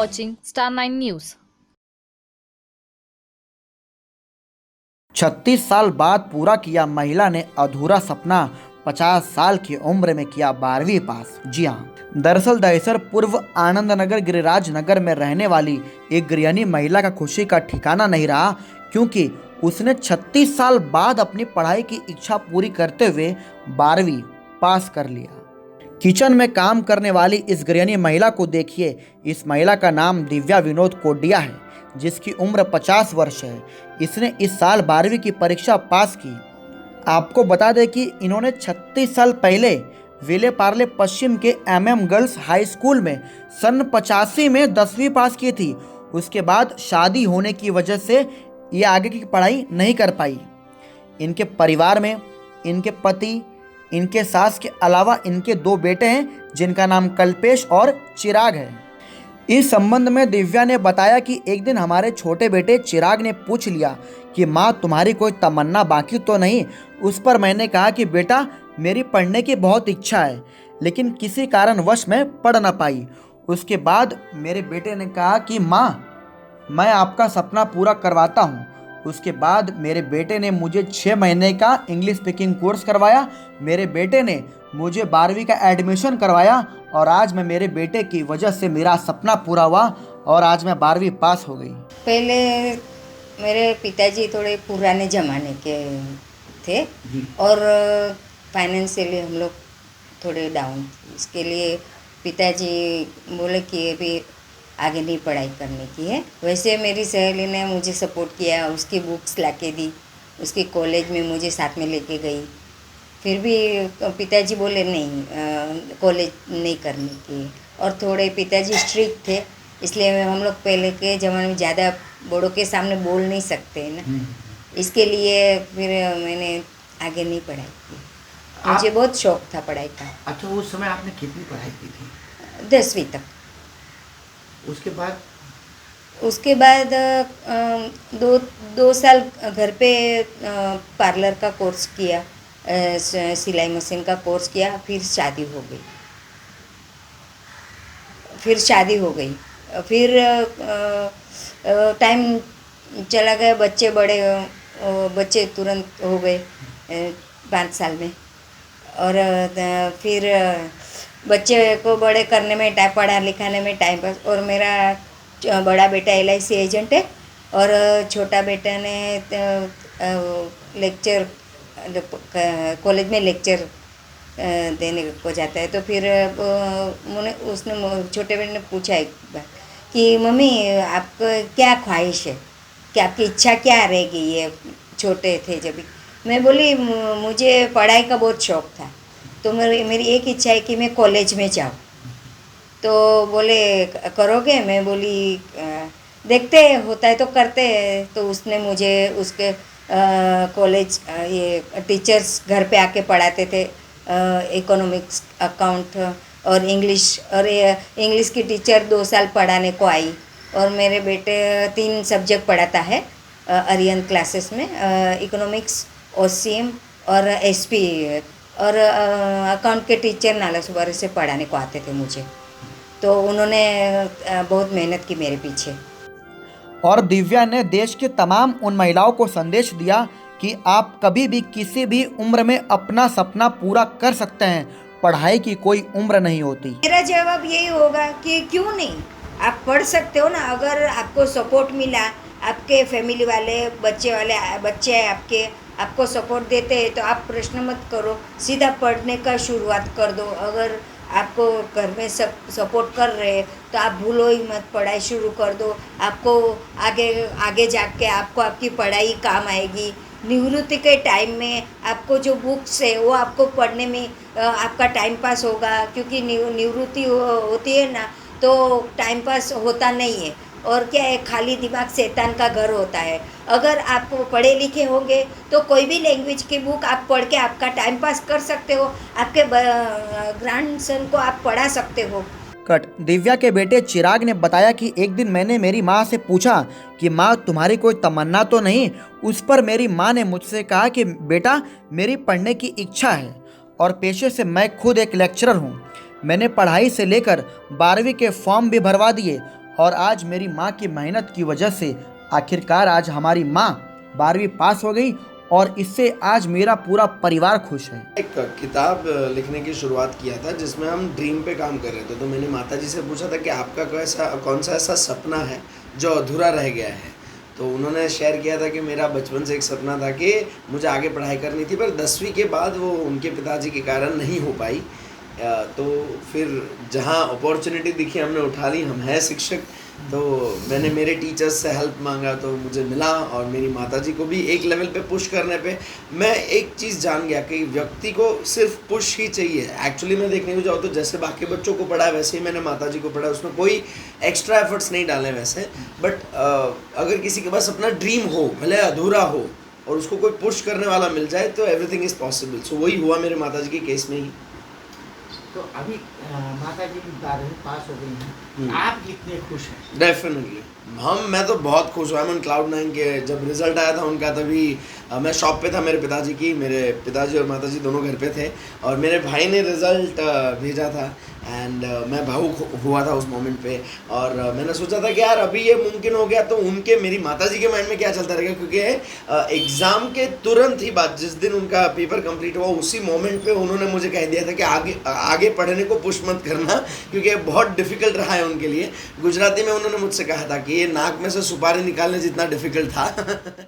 watching Star 9 News. 36 साल बाद पूरा किया महिला ने अधूरा सपना। 50 साल की उम्र में किया 12वीं पास। जी हाँ, दरअसल दहिसर पूर्व आनंद नगर गिरिराज नगर में रहने वाली एक गृहिणी महिला का खुशी का ठिकाना नहीं रहा, क्योंकि उसने 36 साल बाद अपनी पढ़ाई की इच्छा पूरी करते हुए 12वीं पास कर लिया। किचन में काम करने वाली इस गृहिणी महिला को देखिए। इस महिला का नाम दिव्या विनोद कोडिया है, जिसकी उम्र 50 वर्ष है। इसने इस साल 12वीं की परीक्षा पास की। आपको बता दें कि इन्होंने 36 साल पहले विले पार्ले पश्चिम के MM गर्ल्स हाई स्कूल में सन 85 में 10वीं पास की थी। उसके बाद शादी होने की वजह से ये आगे की पढ़ाई नहीं कर पाई। इनके परिवार में इनके पति, इनके सास के अलावा इनके 2 बेटे हैं, जिनका नाम कल्पेश और चिराग है। इस संबंध में दिव्या ने बताया कि एक दिन हमारे छोटे बेटे चिराग ने पूछ लिया कि माँ, तुम्हारी कोई तमन्ना बाकी तो नहीं। उस पर मैंने कहा कि बेटा, मेरी पढ़ने की बहुत इच्छा है, लेकिन किसी कारणवश मैं पढ़ ना पाई। उसके बाद मेरे बेटे ने कहा कि माँ, मैं आपका सपना पूरा करवाता हूँ। उसके बाद मेरे बेटे ने मुझे 6 महीने का इंग्लिश स्पीकिंग कोर्स करवाया। मेरे बेटे ने मुझे 12वीं का एडमिशन करवाया और आज मैं मेरे बेटे की वजह से मेरा सपना पूरा हुआ और आज मैं 12वीं पास हो गई। पहले मेरे पिताजी थोड़े पुराने ज़माने के थे और फाइनेंशियली हम लोग थोड़े डाउन। इसके लिए पिताजी बोले कि अभी आगे नहीं पढ़ाई करने की है। वैसे मेरी सहेली ने मुझे सपोर्ट किया, उसकी बुक्स लाके दी, उसकी कॉलेज में मुझे साथ में लेके गई। फिर भी पिताजी बोले नहीं, कॉलेज नहीं करने की। और थोड़े पिताजी स्ट्रिक्ट थे, इसलिए हम लोग पहले के ज़माने में ज़्यादा बड़ों के सामने बोल नहीं सकते ना, इसके लिए फिर मैंने आगे नहीं पढ़ाई की। मुझे बहुत शौक था पढ़ाई का। अच्छा, उस समय आपने कितनी पढ़ाई की थी? 10वीं तक। उसके बाद दो साल घर पे पार्लर का कोर्स किया, सिलाई मशीन का कोर्स किया। फिर शादी हो गई। फिर टाइम चला गया, बच्चे बड़े, बच्चे तुरंत हो गए 5 साल में। और फिर बच्चे को बड़े करने में टाइम, पढ़ा लिखाने में टाइम पास। और मेरा बड़ा बेटा LIC एजेंट है और छोटा बेटा ने लेक्चर, कॉलेज में लेक्चर देने को जाता है। तो फिर उसने छोटे बेटे ने पूछा एक बार कि मम्मी, आपको क्या ख्वाहिश है, कि आपकी इच्छा क्या रहेगी? ये छोटे थे जब। मैं बोली मुझे पढ़ाई का बहुत शौक़ था, तो मेरी एक इच्छा है कि मैं कॉलेज में जाऊँ। तो बोले करोगे? मैं बोली देखते होता है तो करते हैं। तो उसने मुझे उसके कॉलेज, ये टीचर्स घर पे आके पढ़ाते थे, इकोनॉमिक्स, अकाउंट और इंग्लिश। और इंग्लिश की टीचर 2 साल पढ़ाने को आई। और मेरे बेटे 3 सब्जेक्ट पढ़ाता है आर्यन क्लासेस में, इकोनॉमिक्स, OCM और SP। और अकाउंट के टीचर नालासोपारा से पढ़ाने को आते थे मुझे, तो उन्होंने बहुत मेहनत की मेरे पीछे। और दिव्या ने देश के तमाम उन महिलाओं को संदेश दिया कि आप कभी भी किसी भी उम्र में अपना सपना पूरा कर सकते हैं। पढ़ाई की कोई उम्र नहीं होती। मेरा जवाब यही होगा कि क्यों नहीं, आप पढ़ सकते हो ना। अगर आपको सपोर्ट मिला, आपके फैमिली वाले, बच्चे आपको सपोर्ट देते हैं, तो आप प्रश्न मत करो, सीधा पढ़ने का शुरुआत कर दो। अगर आपको घर में सब सपोर्ट कर रहे हैं तो आप भूलो ही मत, पढ़ाई शुरू कर दो। आपको आगे जाके आपकी पढ़ाई काम आएगी। निवृत्ति के टाइम में आपको जो बुक्स है वो आपको पढ़ने में आपका टाइम पास होगा, क्योंकि निवृत्ति होती है ना, तो टाइम पास होता नहीं है। और क्या है, खाली दिमाग शैतान का घर होता है। अगर आप पढ़े लिखे होंगे तो कोई भी लैंग्वेज की बुक आप पढ़ के आपका टाइम पास कर सकते हो, आपके ग्रैंडसन को आप पढ़ा सकते हो। दिव्या के बेटे चिराग ने बताया कि एक दिन मैंने मेरी माँ से पूछा कि माँ, तुम्हारी कोई तमन्ना तो नहीं? उस पर मेरी माँ ने मुझसे कहा कि बेटा, मेरी पढ़ने की इच्छा है और पेशे से मैं खुद एक लेक्चरर हूँ। मैंने पढ़ाई से लेकर 12वीं के फॉर्म भी भरवा दिए और आज मेरी माँ की मेहनत की वजह से आखिरकार आज हमारी माँ 12वीं पास हो गई और इससे आज मेरा पूरा परिवार खुश है। एक किताब लिखने की शुरुआत किया था जिसमें हम ड्रीम पे काम कर रहे थे। तो मैंने माताजी से पूछा था कि आपका कौन सा ऐसा सपना है जो अधूरा रह गया है। तो उन्होंने शेयर किया था कि मेरा बचपन से एक सपना था कि मुझे आगे पढ़ाई करनी थी, पर 10वीं के बाद वो उनके पिताजी के कारण नहीं हो पाई। तो फिर जहाँ अपॉर्चुनिटी दिखी हमने उठा ली। हम हैं शिक्षक, तो मैंने मेरे टीचर्स से हेल्प मांगा तो मुझे मिला, और मेरी माताजी को भी एक लेवल पे पुश करने पे मैं एक चीज़ जान गया कि व्यक्ति को सिर्फ पुश ही चाहिए। एक्चुअली मैं देखने को जाऊँ तो जैसे बाकी बच्चों को पढ़ा वैसे ही मैंने माताजी को पढ़ा, उसमें कोई एक्स्ट्रा एफर्ट्स नहीं डाले वैसे। बट अगर किसी के पास अपना ड्रीम हो, भले अधूरा हो, और उसको कोई पुश करने वाला मिल जाए तो एवरीथिंग इज़ पॉसिबल। सो वही हुआ मेरे माताजी के केस में ही। तो अभी माता जी 12वीं पास हो गई हैं, आप कितने खुश हैं? डेफिनेटली मैं तो बहुत खुश हुआ। मैं क्लाउड 9 के जब रिज़ल्ट आया था उनका, तभी मैं शॉप पे था मेरे पिताजी की। मेरे पिताजी और माताजी दोनों घर पे थे, और मेरे भाई ने रिज़ल्ट भेजा था, एंड मैं भावुक हुआ था उस मोमेंट पे। और मैंने सोचा था कि यार अभी ये मुमकिन हो गया, तो उनके मेरी माताजी के माइंड में क्या चलता रहेगा, क्योंकि एग्ज़ाम के तुरंत ही बाद जिस दिन उनका पेपर कंप्लीट हुआ उसी मोमेंट पे उन्होंने मुझे कह दिया था कि आगे पढ़ने को पुश मत करना, क्योंकि बहुत डिफ़िकल्ट रहा है उनके लिए। गुजराती में उन्होंने मुझसे कहा था कि ये नाक में से सुपारी निकालने जितना डिफ़िकल्ट था।